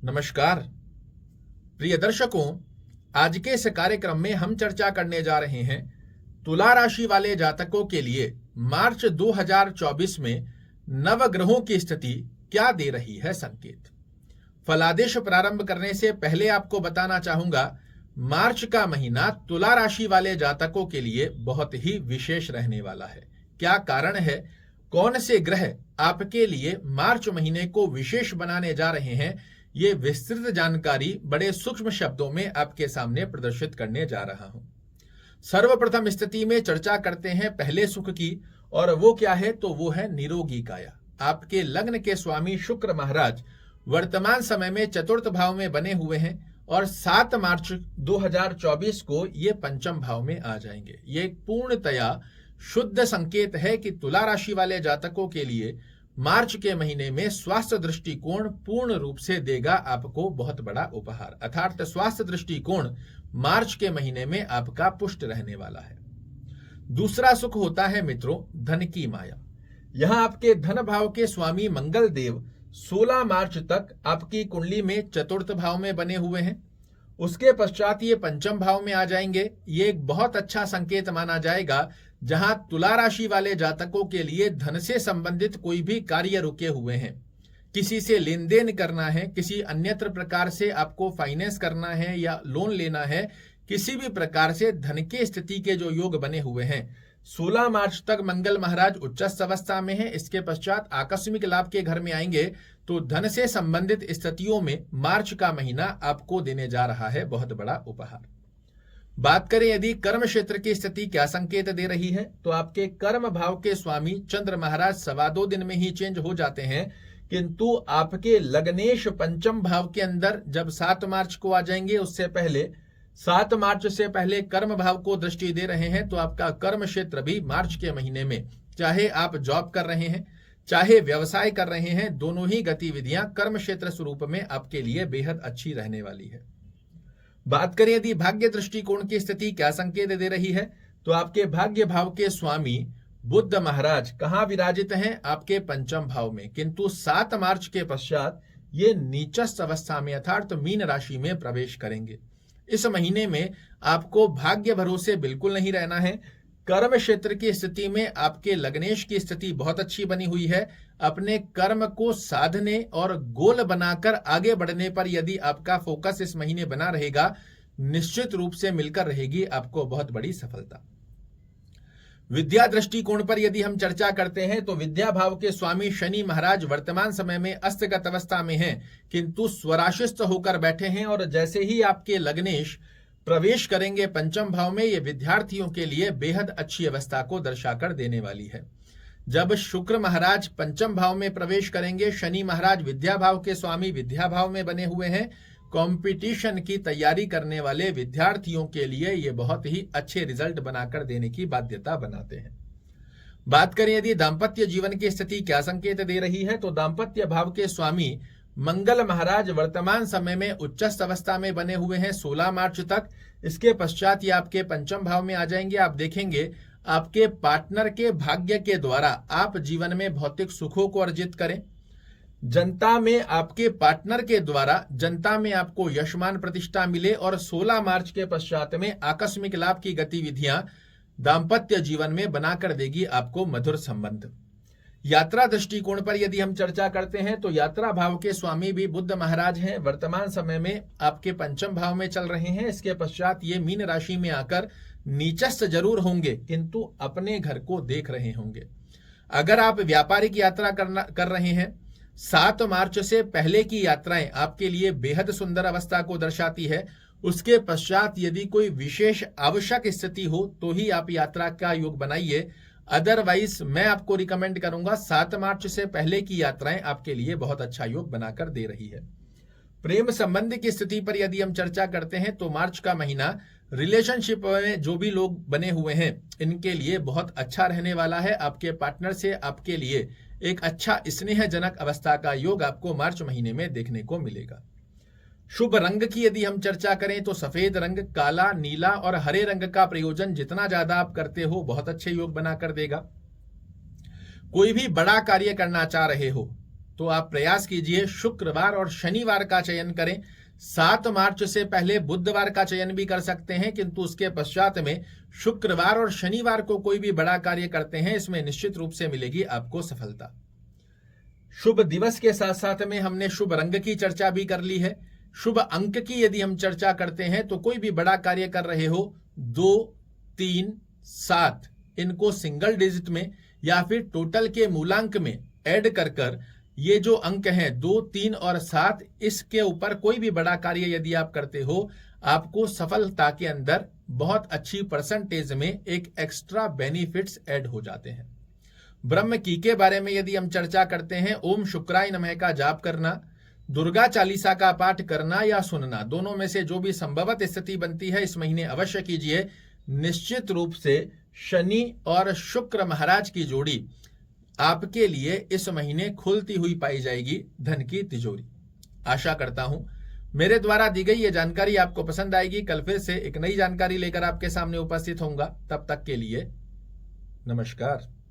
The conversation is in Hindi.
नमस्कार प्रिय दर्शकों, आज के इस कार्यक्रम में हम चर्चा करने जा रहे हैं तुला राशि वाले जातकों के लिए मार्च 2024 में नवग्रहों की स्थिति क्या दे रही है संकेत। फलादेश प्रारंभ करने से पहले आपको बताना चाहूंगा, मार्च का महीना तुला राशि वाले जातकों के लिए बहुत ही विशेष रहने वाला है। क्या कारण है, कौन से ग्रह आपके लिए मार्च महीने को विशेष बनाने जा रहे हैं, ये विस्तृत जानकारी बड़े सूक्ष्म शब्दों में आपके सामने प्रदर्शित करने जा रहा हूं। सर्वप्रथम स्थिति में चर्चा करते हैं पहले सुख की, और वो क्या है तो वो है निरोगी काया। आपके लग्न के स्वामी शुक्र महाराज वर्तमान समय में चतुर्थ भाव में बने हुए हैं और 7 मार्च 2024 को ये पंचम भाव में आ जाएंगे। ये एक पूर्णतया शुद्ध संकेत है कि तुला राशि वाले जातकों के लिए मार्च के महीने में स्वास्थ्य दृष्टिकोण पूर्ण रूप से देगा आपको बहुत बड़ा उपहार, अर्थात स्वास्थ्य दृष्टिकोण मार्च के महीने में आपका पुष्ट रहने वाला है। दूसरा सुख होता है मित्रों धन की माया। यहां आपके धन भाव के स्वामी मंगल देव 16 मार्च तक आपकी कुंडली में चतुर्थ भाव में बने हुए हैं। उसके पश्चात ये पंचम भाव में आ जाएंगे। ये एक बहुत अच्छा संकेत माना जाएगा, जहां तुला राशि वाले जातकों के लिए धन से संबंधित कोई भी कार्य रुके हुए हैं, किसी से लेन देन करना है, किसी अन्यत्र प्रकार से आपको फाइनेंस करना है या लोन लेना है, किसी भी प्रकार से धन के स्थिति के जो योग बने हुए हैं, 16 मार्च तक मंगल महाराज उच्चस्थ अवस्था में है। इसके पश्चात आकस्मिक लाभ के घर में आएंगे, तो धन से संबंधित स्थितियों में मार्च का महीना आपको देने जा रहा है बहुत बड़ा उपहार। बात करें यदि कर्म क्षेत्र की स्थिति क्या संकेत दे रही है, तो आपके कर्म भाव के स्वामी चंद्र महाराज 2.25 दिन में ही चेंज हो जाते हैं, किंतु आपके लग्नेश पंचम भाव के अंदर जब 7 मार्च को आ जाएंगे, उससे पहले 7 मार्च से पहले कर्म भाव को दृष्टि दे रहे हैं। तो आपका कर्म क्षेत्र भी मार्च के महीने में, चाहे आप जॉब कर रहे हैं चाहे व्यवसाय कर रहे हैं, दोनों ही गतिविधियां कर्म क्षेत्र स्वरूप में आपके लिए बेहद अच्छी रहने वाली है। बात करें यदि भाग्य दृष्टिकोण की स्थिति क्या संकेत दे रही है, तो आपके भाग्य भाव के स्वामी बुध महाराज कहां विराजित हैं, आपके पंचम भाव में, किंतु 7 मार्च के पश्चात ये नीचस्थ अवस्था में अर्थात मीन राशि में प्रवेश करेंगे। इस महीने में आपको भाग्य भरोसे बिल्कुल नहीं रहना है। कर्म क्षेत्र की स्थिति में आपके लग्नेश की स्थिति बहुत अच्छी बनी हुई है। अपने कर्म को साधने और गोल बनाकर आगे बढ़ने पर यदि आपका फोकस इस महीने बना रहेगा, निश्चित रूप से मिलकर रहेगी आपको बहुत बड़ी सफलता। विद्या दृष्टिकोण पर यदि हम चर्चा करते हैं, तो विद्या भाव के स्वामी शनि महाराज वर्तमान समय में अस्तगत अवस्था में हैं, किंतु स्वराशिस्थ होकर बैठे हैं, और जैसे ही आपके लग्नेश प्रवेश करेंगे पंचम भाव में, ये विद्यार्थियों के लिए बेहद अच्छी अवस्था को दर्शाकर देने वाली है। जब शुक्र महाराज पंचम भाव में प्रवेश करेंगे, शनि महाराज विद्या भाव के स्वामी विद्या भाव में बने हुए हैं। कंपटीशन की तैयारी करने वाले विद्यार्थियों के लिए ये बहुत ही अच्छे रिजल्ट बनाकर देने की बाध्यता बनाते हैं। बात करें यदि दाम्पत्य जीवन की स्थिति क्या संकेत दे रही है, तो दाम्पत्य भाव के स्वामी मंगल महाराज वर्तमान समय में उच्चस्थ अवस्था में बने हुए हैं 16 मार्च तक। इसके पश्चात ये आपके पंचम भाव में आ जाएंगे। आप देखेंगे आपके पार्टनर के भाग्य के द्वारा आप जीवन में भौतिक सुखों को अर्जित करें, जनता में आपके पार्टनर के द्वारा जनता में आपको यशमान प्रतिष्ठा मिले, और 16 मार्च के पश्चात में आकस्मिक लाभ की गतिविधियां दाम्पत्य जीवन में बनाकर देगी आपको मधुर संबंध। यात्रा दृष्टिकोण पर यदि हम चर्चा करते हैं, तो यात्रा भाव के स्वामी भी बुध महाराज हैं, वर्तमान समय में आपके पंचम भाव में चल रहे हैं। इसके पश्चात ये मीन राशि में आकर नीचस्थ जरूर होंगे, किंतु अपने घर को देख रहे होंगे। अगर आप व्यापारिक यात्रा कर रहे हैं, 7 मार्च से पहले की यात्राएं आपके लिए बेहद सुंदर अवस्था को दर्शाती है। उसके पश्चात यदि कोई विशेष आवश्यक स्थिति हो तो ही आप यात्रा का योग बनाइए, अदरवाइज मैं आपको रिकमेंड करूंगा 7 मार्च से पहले की यात्राएं आपके लिए बहुत अच्छा योग बनाकर दे रही है। प्रेम संबंध की स्थिति पर यदि हम चर्चा करते हैं, तो मार्च का महीना रिलेशनशिप में जो भी लोग बने हुए हैं इनके लिए बहुत अच्छा रहने वाला है। आपके पार्टनर से आपके लिए एक अच्छा स्नेहजनक अवस्था का योग आपको मार्च महीने में देखने को मिलेगा। शुभ रंग की यदि हम चर्चा करें, तो सफेद रंग, काला, नीला और हरे रंग का प्रयोजन जितना ज्यादा आप करते हो बहुत अच्छे योग बनाकर देगा। कोई भी बड़ा कार्य करना चाह रहे हो, तो आप प्रयास कीजिए शुक्रवार और शनिवार का चयन करें। 7 मार्च से पहले बुधवार का चयन भी कर सकते हैं, किंतु उसके पश्चात में शुक्रवार और शनिवार को कोई भी बड़ा कार्य करते हैं, इसमें निश्चित रूप से मिलेगी आपको सफलता। शुभ दिवस के साथ साथ में हमने शुभ रंग की चर्चा भी कर ली है। शुभ अंक की यदि हम चर्चा करते हैं तो कोई भी बड़ा कार्य कर रहे हो 2, 3, 7 इनको सिंगल डिजिट में या फिर टोटल के मूलांक में ऐड कर ये जो अंक हैं 2, 3 और 7, इसके ऊपर कोई भी बड़ा कार्य यदि आप करते हो, आपको सफलता के अंदर बहुत अच्छी परसेंटेज में एक एक्स्ट्रा बेनिफिट्स ऐड हो जाते हैं। ब्रह्म की के बारे में यदि हम चर्चा करते हैं, ओम शुक्राय नमः का जाप करना, दुर्गा चालीसा का पाठ करना या सुनना, दोनों में से जो भी संभवत स्थिति बनती है इस महीने अवश्य कीजिए। निश्चित रूप से शनि और शुक्र महाराज की जोड़ी आपके लिए इस महीने खुलती हुई पाई जाएगी, धन की तिजोरी। आशा करता हूं मेरे द्वारा दी गई ये जानकारी आपको पसंद आएगी। कल फिर से एक नई जानकारी लेकर आपके सामने उपस्थित होऊंगा। तब तक के लिए नमस्कार।